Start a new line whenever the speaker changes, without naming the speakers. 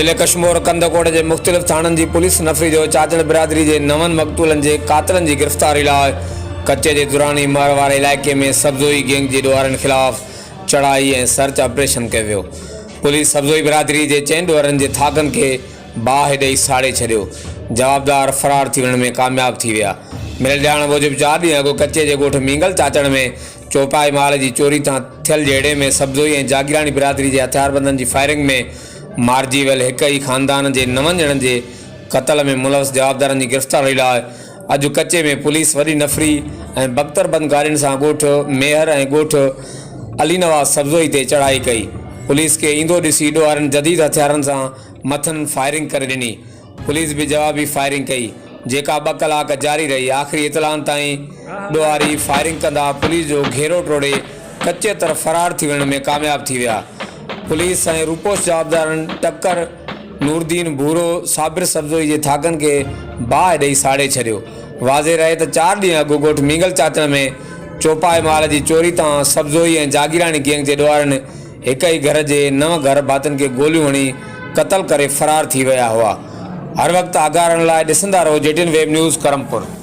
ज़िले कश्मीर कंदकोट के मुख़्तलिफ़ थाननि की पुलिस नफ़री जो चाचड़ बिरादरी के 9 मक़तूलनि के कातिलनि की गिरफ़्तारी लाइ कच्चे के दुरानी मर वारे इलाइक़े में सब्ज़ोई गैंग के ॾोहारनि ख़िलाफ़ चढ़ाई और सर्च ऑपरेशन किया वियो। पुलिस सब्ज़ोई बिरादरी के 4 ॾोहरनि के थाकनि के बाहि ॾेई साड़े छॾियो। जवाबदार फ़रार थी वञण में कामयाब थी विया। मिलियल ॼाण मूजिब 4 ॾींहं अॻु कच्चे के ॻोठ मींगल चाचड़ में चौपाई माल की चोरी तां थियल जहिड़े में सब्ज़ोई और जागीरानी बिरादरी के हथियारबंदनि की फायरिंग में मारिजी वियल एक ही खानदान के 9 ॼणनि के क़त्ल में मुलवस जवाबदारनि की गिरफ़्तारी लाइ अॼु कच्चे में पुलिस वॾी नफ़री ऐं बख़्तरबंद गाड़ियुनि सां ॻोठ मेहर ऐं ॻोठ अली नवाज़ सब्ज़ोई ते चढ़ाई कई। पुलिस के ईंदो ॾिसी ॾोहारनि जदीद हथियारनि सां मथनि फायरिंग करे ॾिनी। पुलिस भी जवाबी फायरिंग कई जेका 2 कलाक जारी रही। आख़िरी इतलान ताईं ॾोहारी फायरिंग कंदा पुलिस जो घेरो टोड़े कच्चे तरफ़ फ़रार थी वञण में कामयाब थी विया। पुलिस ऐं रूपोश जवाबदारनि टक्कर नूरदीन भूरो साबिर सब्ज़ोई के थाकनि के बाहि ॾेई साड़े छॾियो। वाज़े रहे तो 4 ॾींहं अॻु ॻोठ मींगल चाचड़ में चौपाई माल की चोरी तां सब्ज़ोई ऐं जागीरानी गैंग के ॾोहारनि एक ही घर के 9 घर भातियुनि के गोलियूं हणी क़त्ल करे फ़रार थी विया हुआ। हर वक्त आगाह रहण लाइ ॾिसंदा रहो JTN वेब न्यूज़ करमपुर।